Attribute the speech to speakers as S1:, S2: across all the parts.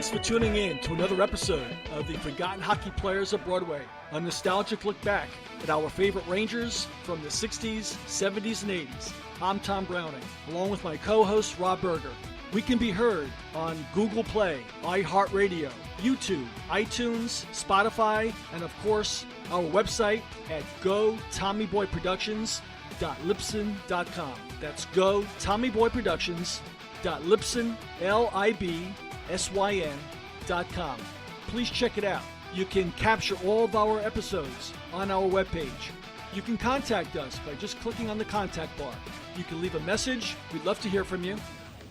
S1: Thanks for tuning in to another episode of the Forgotten Hockey Players of Broadway, a nostalgic look back at our favorite Rangers from the 60s, 70s, and 80s. I'm Tom Browning, along with my co-host Rob Berger. We can be heard on Google Play, iHeartRadio, YouTube, iTunes, Spotify, and of course, our website at gotommyboyproductions.libsyn.com. That's gotommyboyproductions.libsyn.com. Please check it out. You can capture all of our episodes on our webpage. You can contact us by just clicking on the contact bar. You can leave a message. We'd love to hear from you.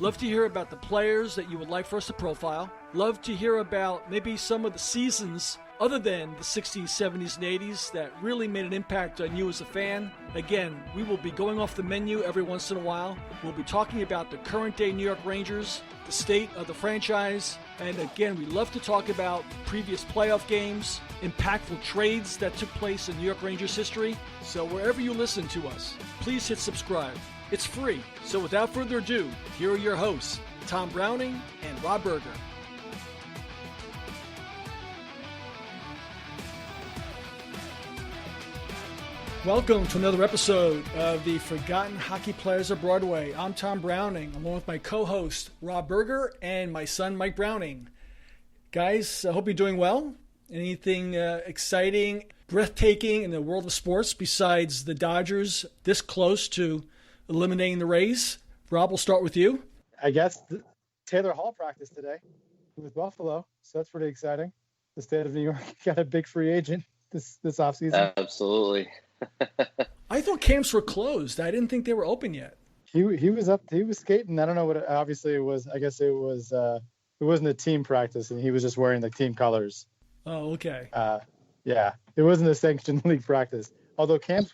S1: Love to hear about the players that you would like for us to profile. Love to hear about maybe some of the seasons other than the 60s, 70s, and 80s that really made an impact on you as a fan. Again, we will be going off the menu every once in a while. We'll be talking about the current day New York Rangers, the state of the franchise, and again, we love to talk about previous playoff games, impactful trades that took place in New York Rangers history. So wherever you listen to us, please hit subscribe. It's free. So without further ado, here are your hosts, Tom Browning and Rob Berger. Welcome to another episode of the Forgotten Hockey Players of Broadway. I'm Tom Browning, along with my co-host Rob Berger and my son Mike Browning. Guys, I hope you're doing well. Anything exciting, breathtaking in the world of sports besides the Dodgers this close to eliminating the Rays? Rob, we'll start with you.
S2: I guess Taylor Hall practiced today with Buffalo, so that's pretty exciting. The state of New York got a big free agent this offseason.
S3: Absolutely.
S2: I thought camps were closed. I didn't think they were open yet. He was up. He was skating. I don't know what. Obviously, it was. I guess it was. It wasn't a team practice, and he was just wearing the team colors.
S1: Oh, okay.
S2: Yeah, it wasn't a sanctioned league practice. Although camps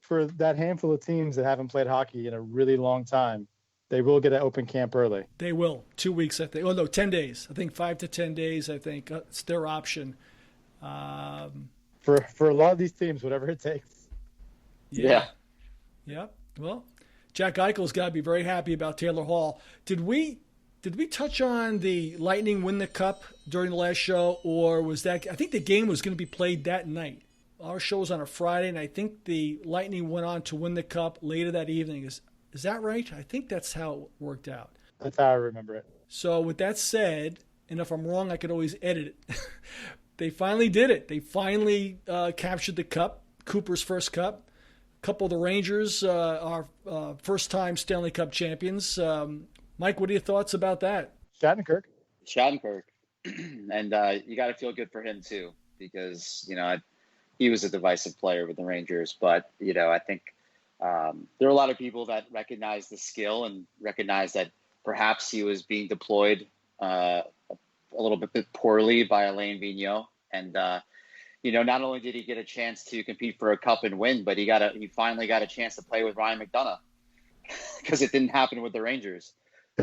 S2: for that handful of teams that haven't played hockey in a really long time, they will get an open camp early.
S1: They will. 2 weeks, I think. Oh, no, 10 days. I think 5 to 10 days, I think. It's their option.
S2: For a lot of these teams, whatever it takes.
S3: Yeah.
S1: Well, Jack Eichel's got to be very happy about Taylor Hall. Did we touch on the Lightning win the Cup during the last show, or was that? I think the game was going to be played that night. Our show was on a Friday, and I think the Lightning went on to win the Cup later that evening. Is that right? I think that's how it worked out.
S2: That's how I remember it.
S1: So with that said, and if I'm wrong, I could always edit it. They finally did it. They finally captured the Cup, Cooper's first Cup. A couple of the Rangers are first-time Stanley Cup champions. Mike, what are your thoughts about that?
S2: Shattenkirk.
S3: And you got to feel good for him, too, because, he was a divisive player with the Rangers. But, I think there are a lot of people that recognize the skill and recognize that perhaps he was being deployed a little bit poorly by Alain Vigneault. And, not only did he get a chance to compete for a cup and win, but he finally got a chance to play with Ryan McDonagh because it didn't happen with the Rangers.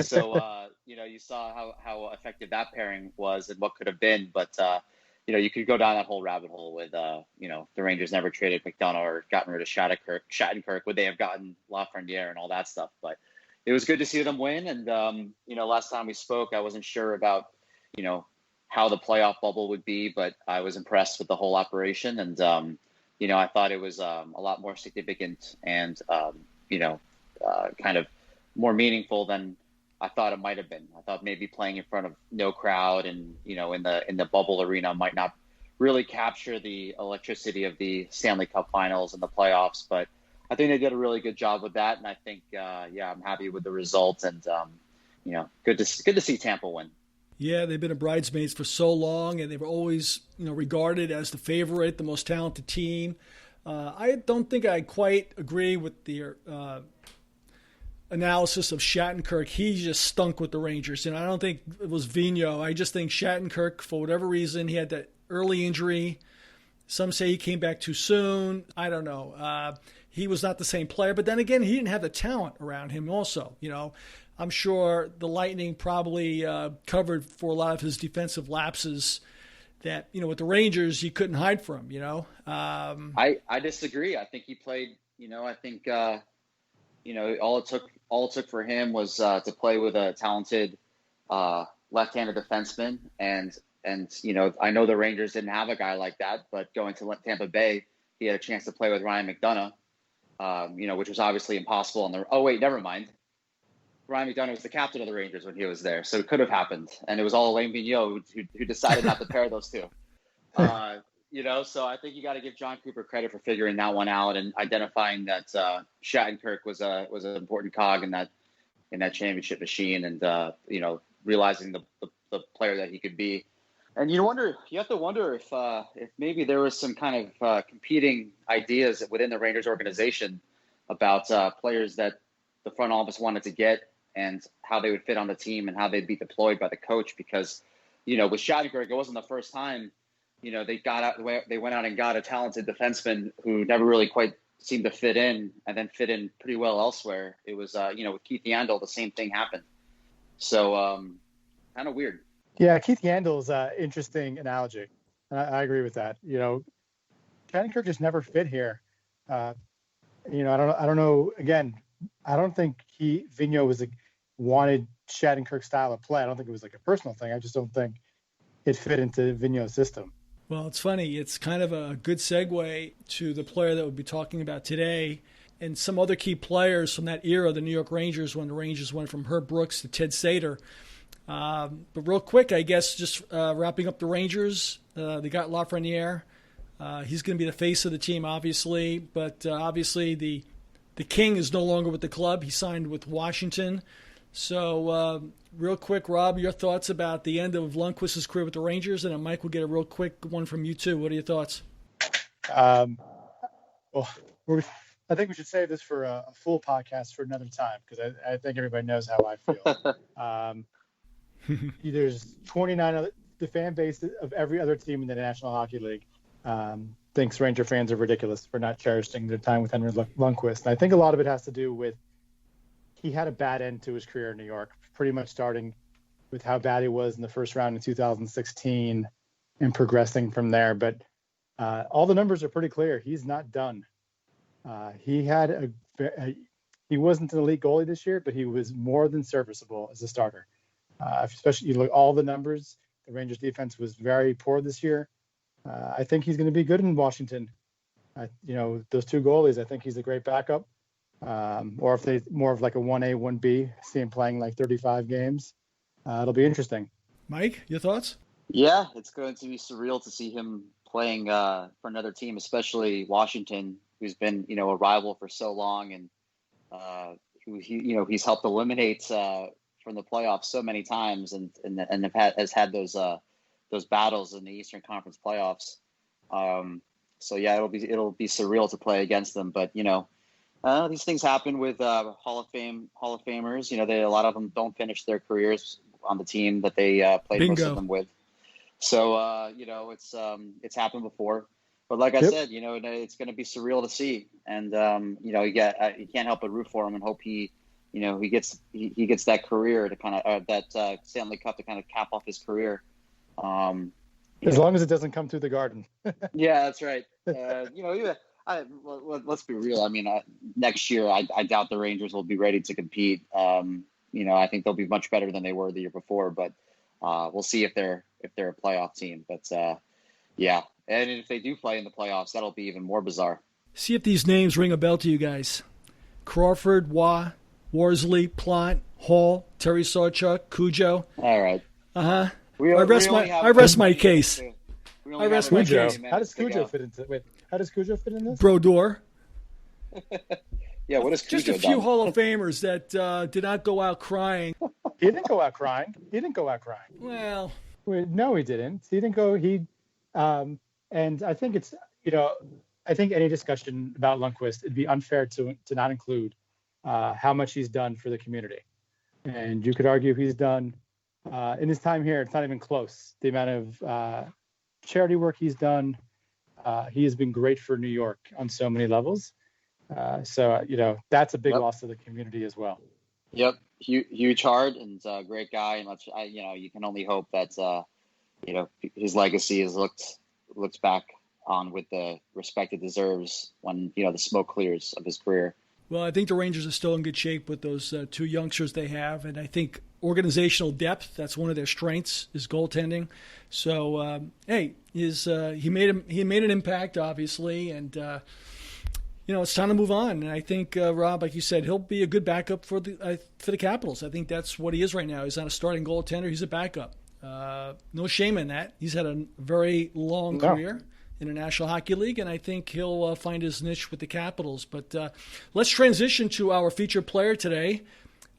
S3: So, you saw how effective that pairing was and what could have been. But, you could go down that whole rabbit hole with, the Rangers never traded McDonagh or gotten rid of Shattenkirk. Would they have gotten Lafreniere and all that stuff? But it was good to see them win. And, last time we spoke, I wasn't sure about, how the playoff bubble would be, but I was impressed with the whole operation. And, I thought it was a lot more significant and, kind of more meaningful than I thought it might have been. I thought maybe playing in front of no crowd and, in the bubble arena might not really capture the electricity of the Stanley Cup Finals and the playoffs. But I think they did a really good job with that. And I think, I'm happy with the results and, good to see Tampa win.
S1: Yeah, they've been a bridesmaids for so long, and they were always, regarded as the favorite, the most talented team. I don't think I quite agree with their analysis of Shattenkirk. He just stunk with the Rangers. I don't think it was Vigneault. I just think Shattenkirk, for whatever reason, he had that early injury. Some say he came back too soon. I don't know. He was not the same player. But then again, he didn't have the talent around him also, I'm sure the Lightning probably covered for a lot of his defensive lapses that, with the Rangers, you couldn't hide from,
S3: I disagree. I think he played, all it took for him was to play with a talented left-handed defenseman, and I know the Rangers didn't have a guy like that, but going to Tampa Bay, he had a chance to play with Ryan McDonagh, which was obviously impossible. Oh wait, never mind. Ryan McDonagh was the captain of the Rangers when he was there, so it could have happened, and it was all Alain Vigneault who decided not to pair those two. So I think you got to give John Cooper credit for figuring that one out and identifying that Shattenkirk was an important cog in that championship machine, and realizing the player that he could be. And you have to wonder if maybe there was some kind of competing ideas within the Rangers organization about players that the front office wanted to get and how they would fit on the team and how they'd be deployed by the coach. Because, with Shattenkirk, it wasn't the first time, they went out and got a talented defenseman who never really quite seemed to fit in and then fit in pretty well elsewhere. It was, with Keith Yandel, the same thing happened. So kind of weird.
S2: Yeah, Keith Yandel's interesting analogy. I agree with that. Shattenkirk just never fit here. I don't know. Again, I don't think Vigneault wanted Shattenkirk's style of play. I don't think it was like a personal thing. I just don't think it fit into Vigneault's system.
S1: Well, it's funny. It's kind of a good segue to the player that we'll be talking about today and some other key players from that era, the New York Rangers, when the Rangers went from Herb Brooks to Ted Sater. But real quick, I guess, just wrapping up the Rangers, they got Lafreniere. He's going to be the face of the team, obviously. But obviously the king is no longer with the club. He signed with Washington. So real quick, Rob, your thoughts about the end of Lundqvist's career with the Rangers? And then Mike will get a real quick one from you, too. What are your thoughts?
S2: Well, I think we should save this for a full podcast for another time because I think everybody knows how I feel. There's 29 the fan base of every other team in the National Hockey League thinks Ranger fans are ridiculous for not cherishing their time with Henrik Lundqvist. And I think a lot of it has to do with he had a bad end to his career in New York, pretty much starting with how bad he was in the first round in 2016 and progressing from there. But all the numbers are pretty clear. He's not done. He wasn't an elite goalie this year, but he was more than serviceable as a starter. Especially you look all the numbers, the Rangers defense was very poor this year. I think he's going to be good in Washington. Those two goalies, I think he's a great backup. Or if they more of like a 1A, 1B, see him playing like 35 games, it'll be interesting.
S1: Mike, your thoughts?
S3: Yeah, it's going to be surreal to see him playing for another team, especially Washington, who's been, a rival for so long, and he's helped eliminate from the playoffs so many times, and has had those battles in the Eastern Conference playoffs. So yeah, it'll be surreal to play against them. But these things happen with Hall of Famers. A lot of them don't finish their careers on the team that they played
S1: Bingo.
S3: Most of them with. So it's happened before. But like I said, it's going to be surreal to see, and you can't help but root for him and hope he gets that career to kind of that Stanley Cup to kind of cap off his career.
S2: As long as it doesn't come through the Garden.
S3: Yeah, that's right. Let's be real. I mean, next year, I doubt the Rangers will be ready to compete. I think they'll be much better than they were the year before, but we'll see if they're a playoff team. But yeah, and if they do play in the playoffs, that'll be even more bizarre.
S1: See if these names ring a bell to you guys. Crawford, Waugh, Worsley, Plante, Hall, Terry Sawchuk, Cujo.
S3: All right.
S1: I rest my case.
S2: I rest my case. How does Cujo fit into? Wait, how does Cujo fit in this?
S1: Brodeur.
S3: Yeah, what is Cujo
S1: just a few Hall of Famers that did not go out crying.
S2: He didn't go out crying.
S1: Well,
S2: no, he didn't. He didn't go. And I think it's I think any discussion about Lundqvist, it'd be unfair to not include how much he's done for the community. And you could argue he's done in his time here. It's not even close. The amount of charity work he's done. He has been great for New York on so many levels. So that's a big loss to the community as well.
S3: Yep, huge heart and great guy, and you can only hope that his legacy is looked back on with the respect it deserves when the smoke clears of his career.
S1: Well, I think the Rangers are still in good shape with those two youngsters they have, and I think organizational depth. That's one of their strengths, is goaltending. So, he made an impact, obviously, and it's time to move on. And I think Rob, like you said, he'll be a good backup for the Capitals. I think that's what he is right now. He's not a starting goaltender; he's a backup. No shame in that. He's had a very long career in the National Hockey League, and I think he'll find his niche with the Capitals. But let's transition to our featured player today.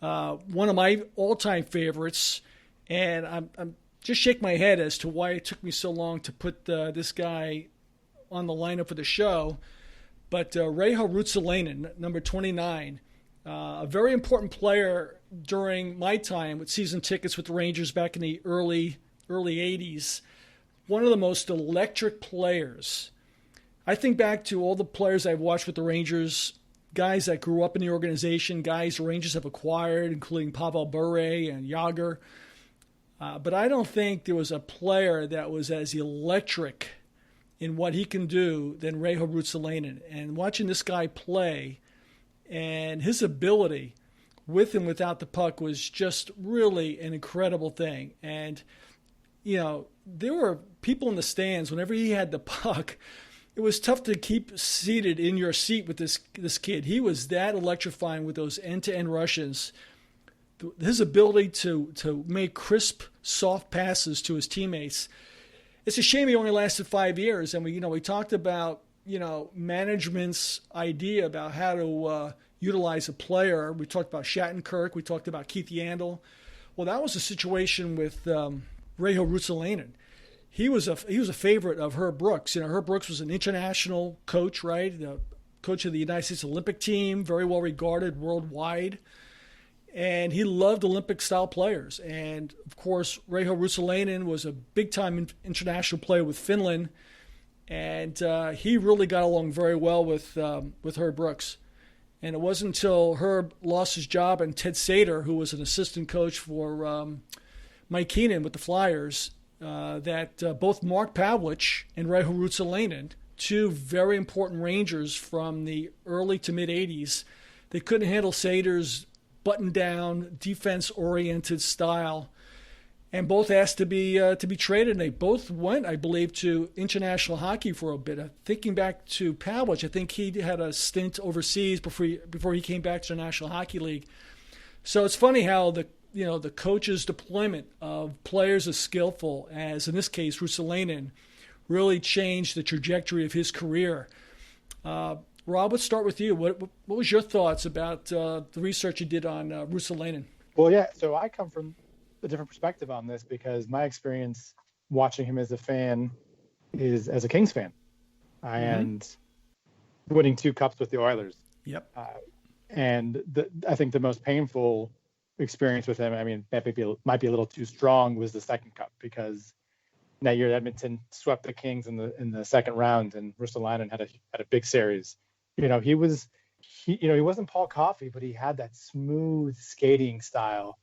S1: One of my all-time favorites, and I'm just shake my head as to why it took me so long to put this guy on the lineup for the show. But Rexi Ruotsalainen, number 29, a very important player during my time with season tickets with the Rangers back in the early 80s. One of the most electric players. I think back to all the players I've watched with the Rangers, guys that grew up in the organization, guys the Rangers have acquired, including Pavel Bure and Jágr. But I don't think there was a player that was as electric in what he can do than Rexi Ruotsalainen. And watching this guy play and his ability with and without the puck was just really an incredible thing. And, there were people in the stands whenever he had the puck. It was tough to keep seated in your seat with this kid. He was that electrifying with those end-to-end rushes. His ability to make crisp, soft passes to his teammates. It's a shame he only lasted 5 years. And we talked about management's idea about how to utilize a player. We talked about Shattenkirk. We talked about Keith Yandel. Well, that was the situation with Rexi Ruotsalainen. He was a favorite of Herb Brooks. Herb Brooks was an international coach, right? The coach of the United States Olympic team, very well regarded worldwide. And he loved Olympic-style players. And, of course, Rexi Ruotsalainen was a big-time international player with Finland. And he really got along very well with Herb Brooks. And it wasn't until Herb lost his job and Ted Sater, who was an assistant coach for Mike Keenan with the Flyers, that both Mark Pavlich and Rexi Ruotsalainen, two very important Rangers from the early to mid-'80s, they couldn't handle Sater's button-down, defense-oriented style, and both asked to be traded. And they both went, I believe, to international hockey for a bit. Thinking back to Pavlich, I think he had a stint overseas before he came back to the National Hockey League. So it's funny how the coach's deployment of players as skillful as, in this case, Ruotsalainen, really changed the trajectory of his career. Rob, let's start with you. What was your thoughts about the research you did on Ruotsalainen?
S2: Well, yeah, so I come from a different perspective on this because my experience watching him as a fan is as a Kings fan and winning 2 cups with the Oilers.
S1: Yep.
S2: And I think the most painful experience with him, I mean, that might be a little too strong, was the second cup, because that year Edmonton swept the Kings in the second round, and Ruotsalainen had a big series. He wasn't Paul Coffey, but he had that smooth skating style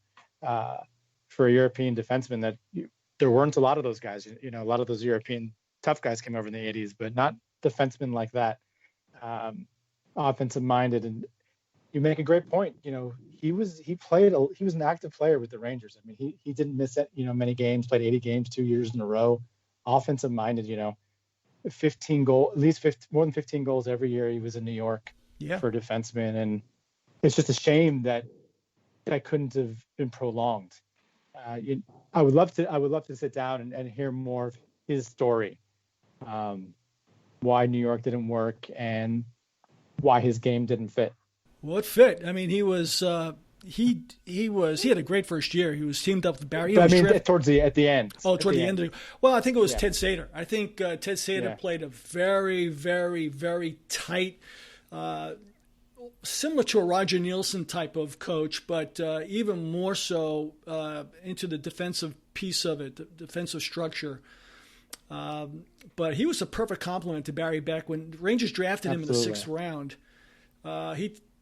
S2: for a European defenseman that there weren't a lot of those guys. A lot of those European tough guys came over in the 80s, but not defensemen like that. Offensive minded, and you make a great point. He was an active player with the Rangers. I mean, he didn't miss many games, played 80 games 2 years in a row. Offensive minded, 15 goal, at least more than 15 goals every year. He was in New York for a defenseman, and it's just a shame that couldn't have been prolonged. I would love to sit down and hear more of his story, why New York didn't work and why his game didn't fit.
S1: Well, it fit. I mean, he had a great first year. He was teamed up with Barry.
S2: But at the end.
S1: Oh, toward the end. Well, I think it was Ted Sater. I think Ted Sater played a very, very, very tight, similar to a Roger Nielsen type of coach, but even more so into the defensive piece of it, the defensive structure. But he was a perfect complement to Barry Beck. When the Rangers drafted him in the 6th round,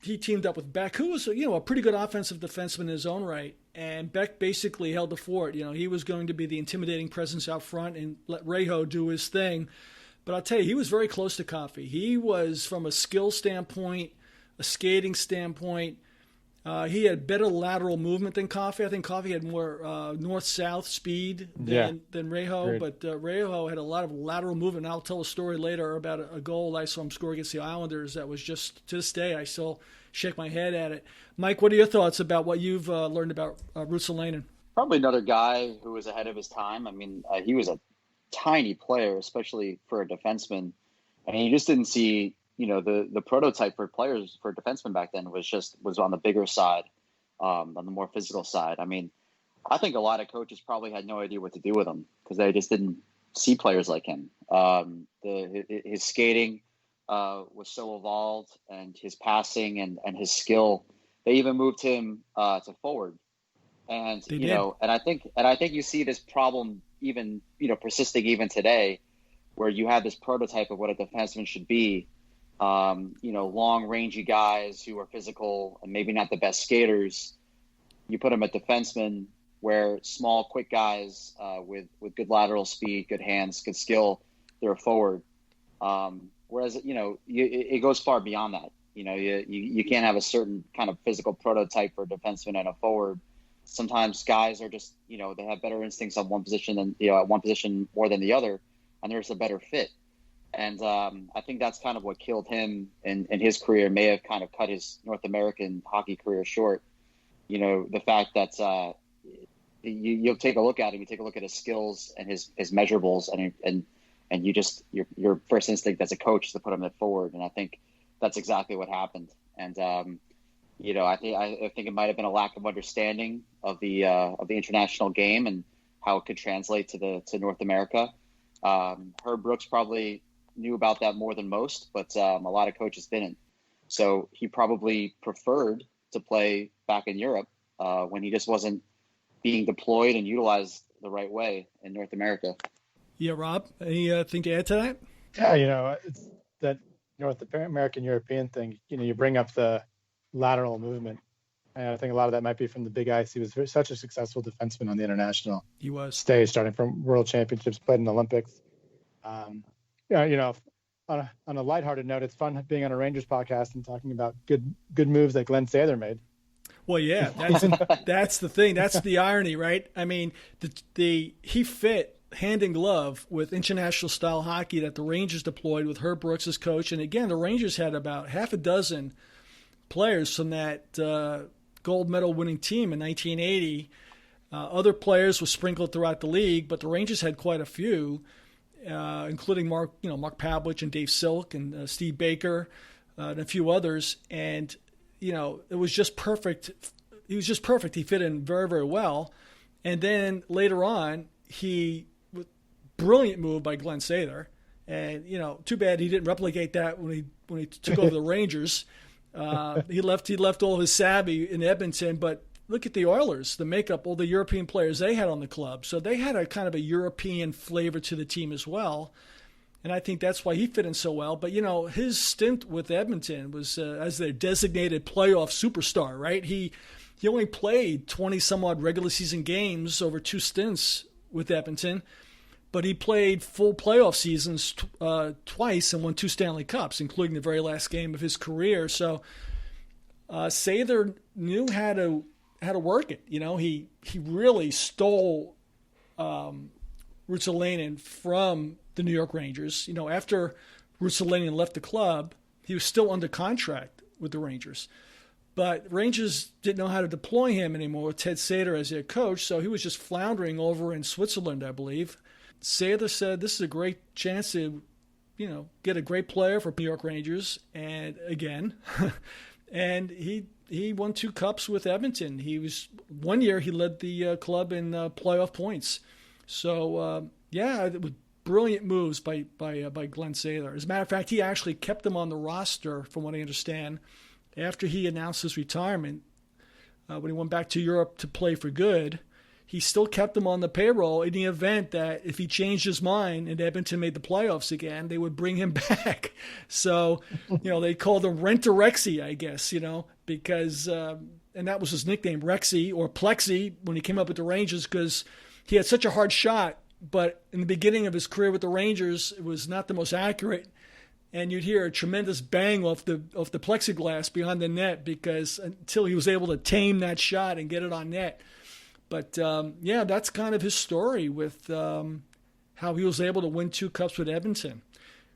S1: he teamed up with Beck, who was a pretty good offensive defenseman in his own right, and Beck basically held the fort. He was going to be the intimidating presence out front and let Reijo do his thing. But I'll tell you, he was very close to Coffey. He was, from a skill standpoint, a skating standpoint, He had better lateral movement than Coffey. I think Coffey had more north-south speed than Reijo,
S2: Great.
S1: but Reijo had a lot of lateral movement. And I'll tell a story later about a goal I saw him score against the Islanders that was just, to this day, I still shake my head at it. Mike, what are your thoughts about what you've learned about Ruotsalainen?
S3: Probably another guy who was ahead of his time. I mean, he was a tiny player, especially for a defenseman. I mean, you just didn't see, the prototype for players for defensemen back then was on the bigger side, on the more physical side. I mean, I think a lot of coaches probably had no idea what to do with him because they just didn't see players like him. His skating was so evolved, and his passing and his skill. They even moved him to forward, and and I think you see this problem even persisting even today, where you have this prototype of what a defenseman should be. Long, rangy guys who are physical and maybe not the best skaters. You put them at defensemen, where small, quick guys with good lateral speed, good hands, good skill, they're a forward. Whereas, it goes far beyond that. You can't have a certain kind of physical prototype for a defenseman and a forward. Sometimes guys are just, they have better instincts on one position than, at one position more than the other, and there's a better fit. And I think that's kind of what killed him in his career, may have kind of cut his North American hockey career short. The fact that you'll take a look at him, you take a look at his skills and his measurables, and you just your first instinct as a coach is to put him at forward. And I think that's exactly what happened. And I think it might have been a lack of understanding of the international game and how it could translate to North America. Herb Brooks probably knew about that more than most, but a lot of coaches didn't. So he probably preferred to play back in Europe when he just wasn't being deployed and utilized the right way in North America.
S1: Yeah, Rob, anything to add to that?
S2: Yeah, it's that North American European thing. You bring up the lateral movement, and I think a lot of that might be from the big ice. He was such a successful defenseman on the international stage, starting from World Championships, played in the Olympics. On a lighthearted note, it's fun being on a Rangers podcast and talking about good moves that Glenn Sather made.
S1: Well, yeah, that's the thing. That's the irony, right? I mean, he fit hand in glove with international style hockey that the Rangers deployed with Herb Brooks as coach. And again, the Rangers had about half a dozen players from that gold medal winning team in 1980. Other players were sprinkled throughout the league, but the Rangers had quite a few, including Mark Pavlich and Dave Silk and Steve Baker and a few others. And it was just perfect. He was just perfect. He fit in very, very well. And then later on, brilliant move by Glenn Sather. And, too bad he didn't replicate that when he took over the Rangers. He left all his savvy in Edmonton. But look at the Oilers, the makeup, all the European players they had on the club. So they had a kind of a European flavor to the team as well. And I think that's why he fit in so well. But, his stint with Edmonton was as their designated playoff superstar, right? He only played 20-some-odd regular season games over two stints with Edmonton, but he played full playoff seasons twice and won 2 Stanley Cups, including the very last game of his career. So Sather knew how to work it. He really stole Ruotsalainen from the New York Rangers. After Ruotsalainen left the club, he was still under contract with the Rangers. But Rangers didn't know how to deploy him anymore with Ted Sather as their coach, so he was just floundering over in Switzerland, I believe. Sather said, this is a great chance to, get a great player for New York Rangers, and again, and he won 2 cups with Edmonton. One year he led the club in playoff points. So, it was brilliant moves by Glenn Sather. As a matter of fact, he actually kept him on the roster, from what I understand, after he announced his retirement. When he went back to Europe to play for good, he still kept him on the payroll in the event that if he changed his mind and Edmonton made the playoffs again, they would bring him back. So, they called him Rent-a-Rexi, I guess, because, and that was his nickname, Rexi or Plexi, when he came up with the Rangers, because he had such a hard shot. But in the beginning of his career with the Rangers, it was not the most accurate. and you'd hear a tremendous bang off the plexiglass behind the net because until he was able to tame that shot and get it on net. But that's kind of his story with how he was able to win 2 cups with Edmonton.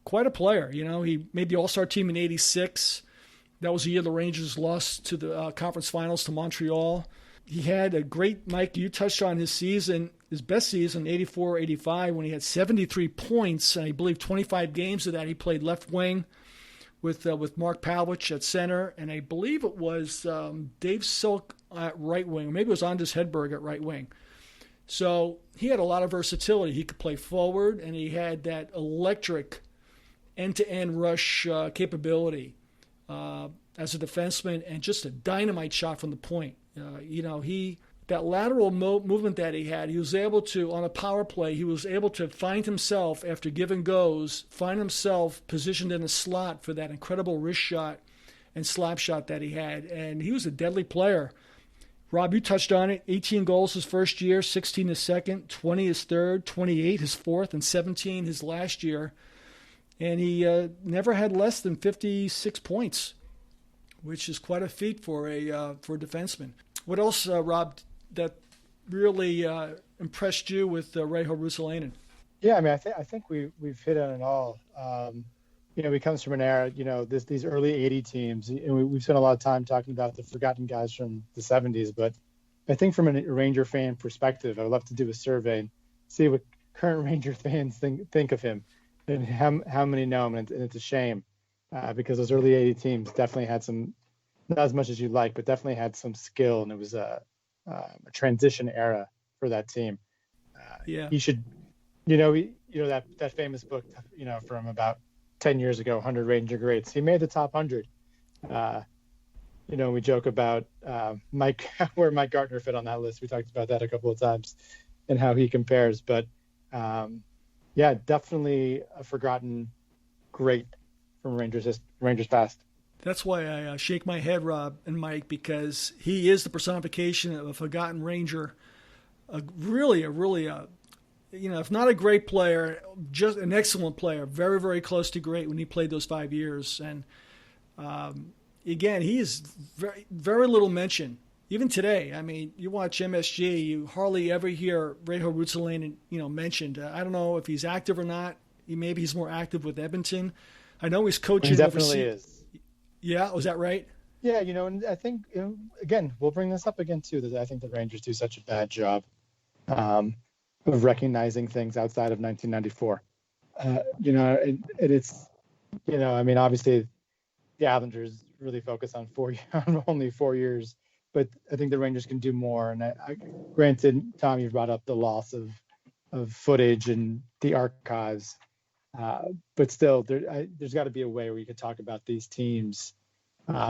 S1: Quite a player, He made the All-Star team in '86. That was the year the Rangers lost to the conference finals to Montreal. He had a great, Mike, you touched on his season, his best season, 84-85, when he had 73 points, and I believe 25 games of that he played left wing with Mark Pavlich at center, and I believe it was Dave Silk at right wing, or maybe it was Anders Hedberg at right wing. So he had a lot of versatility. He could play forward, and he had that electric end-to-end rush capability as a defenseman, and just a dynamite shot from the point. That lateral movement that he had, he was able to, on a power play, he was able to find himself after give and goes, find himself positioned in a slot for that incredible wrist shot and slap shot that he had. And he was a deadly player. Rob, you touched on it. 18 goals his first year, 16 his second, 20 his third, 28 his fourth, and 17 his last year. And he never had less than 56 points, which is quite a feat for a defenseman. What else, Rob, that really impressed you with Reijo Ruotsalainen?
S2: Yeah, I mean, I think we've hit on it all. He comes from an era, these early '80 teams, and we've spent a lot of time talking about the forgotten guys from the '70s. But I think from a Ranger fan perspective, I'd love to do a survey and see what current Ranger fans think of him and how many know him. And it's a shame because those early '80 teams definitely had some. Not as much as you'd like, but definitely had some skill, and it was a transition era for that team. He should, that famous book, from about 10 years ago, 100 Ranger Greats. He made the top 100. We joke about where Mike Gartner fit on that list. We talked about that a couple of times and how he compares. But definitely a forgotten great from Rangers past.
S1: That's why I shake my head, Rob and Mike, because he is the personification of a forgotten Ranger. Really, if not a great player, just an excellent player, very, very close to great when he played those 5 years. And again, he is very, very little mention. Even today, I mean, you watch MSG, you hardly ever hear Reijo Ruotsalainen, mentioned. I don't know if he's active or not. Maybe he's more active with Edmonton. I know he's coaching.
S2: He definitely is.
S1: Yeah, was that right?
S2: Yeah, and I think, again, we'll bring this up again, too, that I think the Rangers do such a bad job of recognizing things outside of 1994. Obviously the Islanders really focus on only 4 years, but I think the Rangers can do more. And granted, Tom, you brought up the loss of footage and the archives. But still, there's got to be a way where you could talk about these teams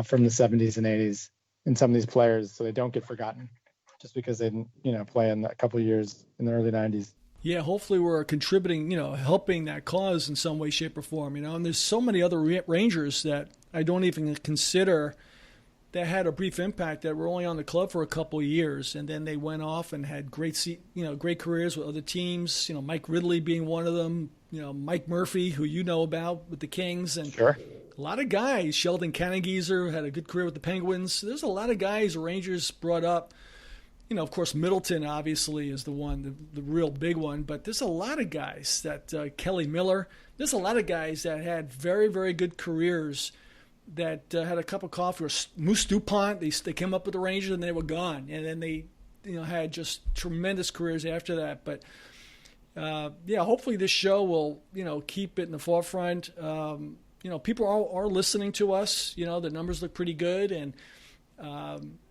S2: from the 70s and 80s and some of these players so they don't get forgotten just because they didn't, play in a couple of years in the early 90s.
S1: Yeah, hopefully we're contributing, helping that cause in some way, shape, or form, and there's so many other Rangers that I don't even consider that had a brief impact that were only on the club for a couple of years, and then they went off and had great careers with other teams, Mike Ridley being one of them, Mike Murphy, who you know about with the Kings, and
S2: sure.
S1: A lot of guys. Sheldon Kanengieser had a good career with the Penguins. There's a lot of guys the Rangers brought up. Of course, Middleton obviously is the one, the real big one. But there's a lot of guys that Kelly Miller. There's a lot of guys that had very, very good careers that had a cup of coffee. Or Moose DuPont. They came up with the Rangers and they were gone, and then they had just tremendous careers after that. But hopefully this show will keep it in the forefront. People are listening to us. The numbers look pretty good, and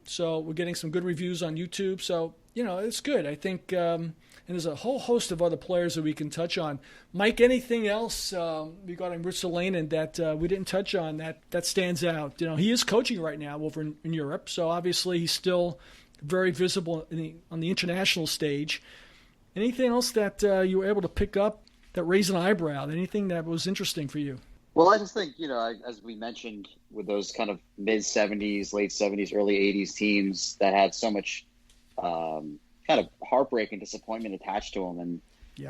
S1: so we're getting some good reviews on YouTube. So it's good. I think, and there's a whole host of other players that we can touch on. Mike, anything else regarding Ruotsalainen that we didn't touch on that stands out? He is coaching right now over in Europe, so obviously he's still very visible on the international stage. Anything else that you were able to pick up that raised an eyebrow? Anything that was interesting for you?
S3: Well, I just think, as we mentioned, with those kind of mid-'70s, late '70s, early '80s teams that had so much kind of heartbreak and disappointment attached to them, and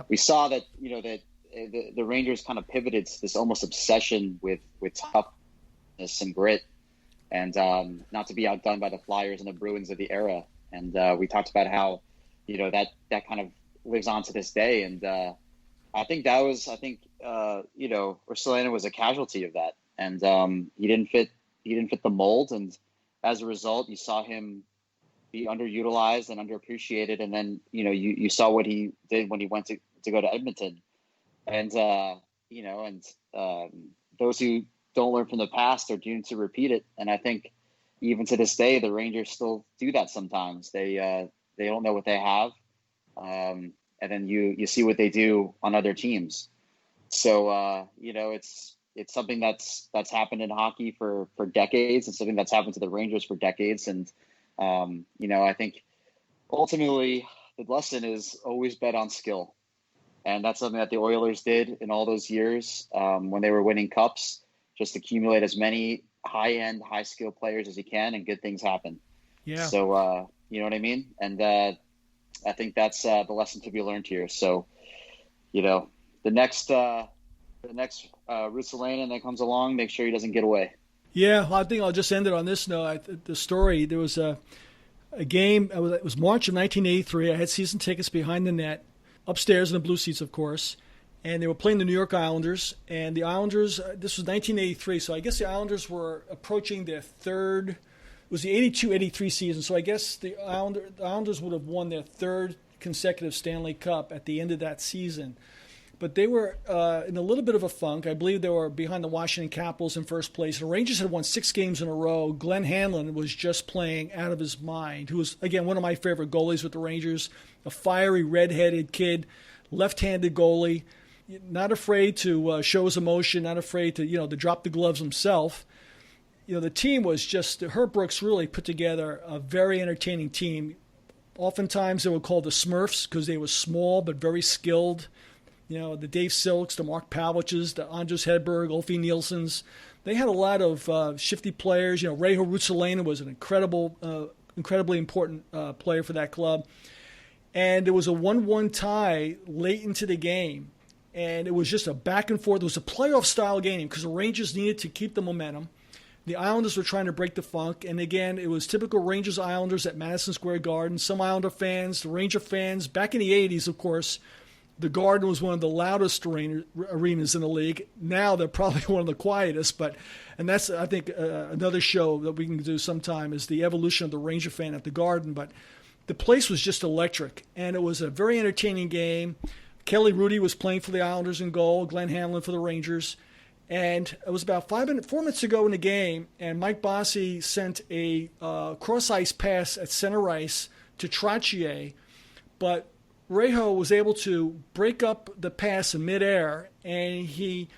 S3: we saw that, that the Rangers kind of pivoted to this almost obsession with toughness and grit, and not to be outdone by the Flyers and the Bruins of the era. And we talked about how, that kind of lives on to this day. And I think Ruotsalainen was a casualty of that. And he didn't fit the mold. And as a result, you saw him be underutilized and underappreciated. And then, you saw what he did when he went to go to Edmonton. And, those who don't learn from the past are doomed to repeat it. And I think even to this day, the Rangers still do that sometimes. They don't know what they have. And then you see what they do on other teams. So, it's something that's happened in hockey for decades, and something that's happened to the Rangers for decades. And, I think ultimately the lesson is always bet on skill. And that's something that the Oilers did in all those years when they were winning cups, just accumulate as many high-end, high-skill players as you can, and good things happen.
S1: Yeah.
S3: So, you know what I mean? And I think that's the lesson to be learned here. So, the next Ruotsalainen that comes along, make sure he doesn't get away.
S1: Yeah, well, I think I'll just end it on this note. The story, there was a game, it was March of 1983. I had season tickets behind the net, upstairs in the blue seats, of course, and they were playing the New York Islanders. And the Islanders, this was 1983, so I guess the Islanders were approaching their third, it was the 82-83 season, so I guess the Islanders would have won their third consecutive Stanley Cup at the end of that season. But they were in a little bit of a funk. I believe they were behind the Washington Capitals in first place. The Rangers had won 6 games in a row. Glenn Hanlon was just playing out of his mind, who was, again, one of my favorite goalies with the Rangers, a fiery, red-headed kid, left-handed goalie, not afraid to show his emotion, not afraid to drop the gloves himself. The team was just, Herb Brooks really put together a very entertaining team. Oftentimes they were called the Smurfs because they were small but very skilled. The Dave Silks, the Mark Pavliches, the Anders Hedberg, Ulfie Nielsen's. They had a lot of shifty players. Reijo Ruotsalainen was an incredibly important player for that club. And there was a 1-1 tie late into the game. And it was just a back and forth. It was a playoff-style game because the Rangers needed to keep the momentum. The Islanders were trying to break the funk. And again, it was typical Rangers-Islanders at Madison Square Garden. Some Islander fans, the Ranger fans. Back in the 80s, of course, the Garden was one of the loudest arenas in the league. Now they're probably one of the quietest. And that's, I think, another show that we can do sometime is the evolution of the Ranger fan at the Garden. But the place was just electric. And it was a very entertaining game. Kelly Rudy was playing for the Islanders in goal, Glenn Hanlon for the Rangers. And it was about 4 minutes ago in the game, and Mike Bossy sent a cross-ice pass at center ice to Trottier, but Reijo was able to break up the pass in midair, and he,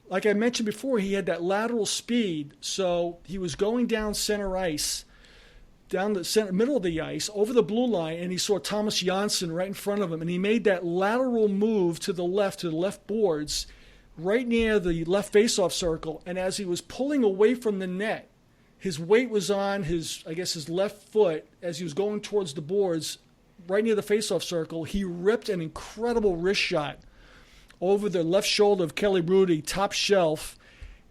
S1: like I mentioned before, he had that lateral speed, so he was going down center ice, down the middle of the ice, over the blue line, and he saw Thomas Janssen right in front of him, and he made that lateral move to the left boards, right near the left faceoff circle, and as he was pulling away from the net, his weight was on his left foot as he was going towards the boards, right near the faceoff circle. He ripped an incredible wrist shot over the left shoulder of Kelly Rudy, top shelf,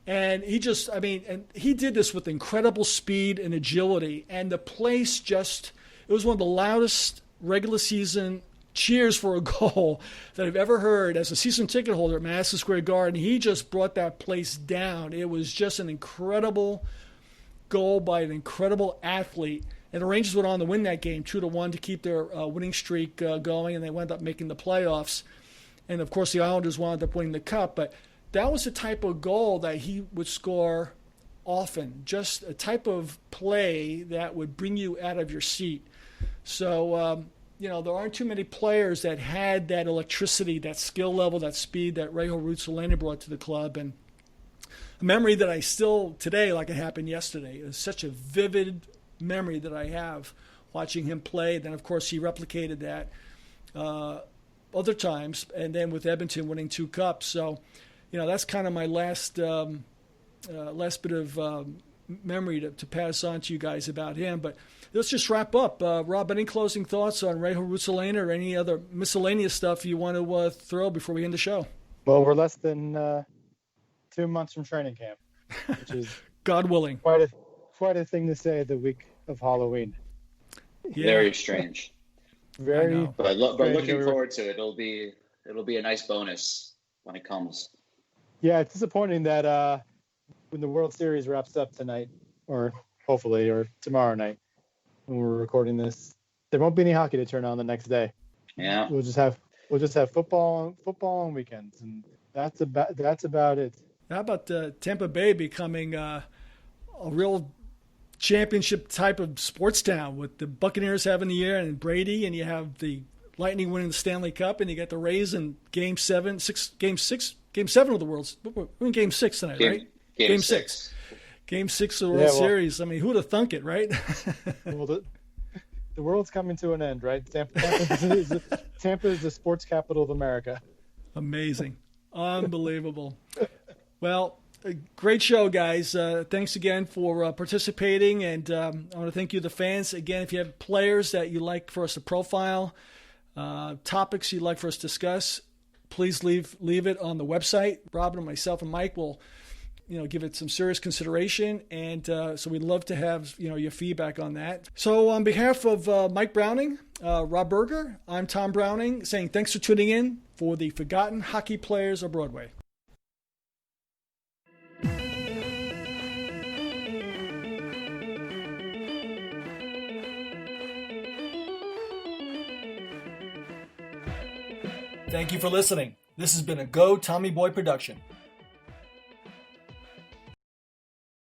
S1: and he did this with incredible speed and agility, and the place it was one of the loudest regular season cheers for a goal that I've ever heard as a season ticket holder at Madison Square Garden. He just brought that place down. It was just an incredible goal by an incredible athlete. And the Rangers went on to win that game 2-1 to keep their winning streak going, and they wound up making the playoffs. And, of course, the Islanders wound up winning the Cup. But that was the type of goal that he would score often, just a type of play that would bring you out of your seat. So, there aren't too many players that had that electricity, that skill level, that speed that Reijo Ruotsalainen brought to the club. And a memory that I still, today, like it happened yesterday, is such a vivid memory that I have watching him play. Then, of course, he replicated that other times, and then with Edmonton winning 2 cups. So, that's kind of my last bit of memory to pass on to you guys about him. But let's just wrap up. Rob, any closing thoughts on Reijo Ruotsalainen or any other miscellaneous stuff you want to throw before we end the show?
S2: Well, we're less than 2 months from training camp, which is
S1: God willing.
S2: Quite a thing to say the week of Halloween.
S3: Yeah. Very strange.
S2: Very.
S3: But looking forward to it. It'll be a nice bonus when it comes.
S2: Yeah, it's disappointing that when the World Series wraps up tonight, or hopefully, or tomorrow night, when we're recording this, there won't be any hockey to turn on the next day.
S3: Yeah.
S2: We'll just have football on weekends, and that's about it.
S1: How about Tampa Bay becoming a real championship type of sports town with the Buccaneers having the year and Brady, and you have the Lightning winning the Stanley Cup, and you got the Rays in Game 7 of the World's. We're in Game 6 tonight, right?
S3: Game 6.
S1: Game 6 of the World Series. I mean, who would have thunk it, right?
S2: Well, the world's coming to an end, right? Tampa is the sports capital of America.
S1: Amazing. Unbelievable. Well, a great show, guys. Thanks again for participating, and I want to thank you, the fans. Again, if you have players that you'd like for us to profile, topics you'd like for us to discuss, please leave it on the website. Robin and myself and Mike will give it some serious consideration, and so we'd love to have your feedback on that. So on behalf of Mike Browning, Rob Berger, I'm Tom Browning, saying thanks for tuning in for the Forgotten Hockey Players of Broadway. Thank you for listening. This has been a Go Tommy Boy production.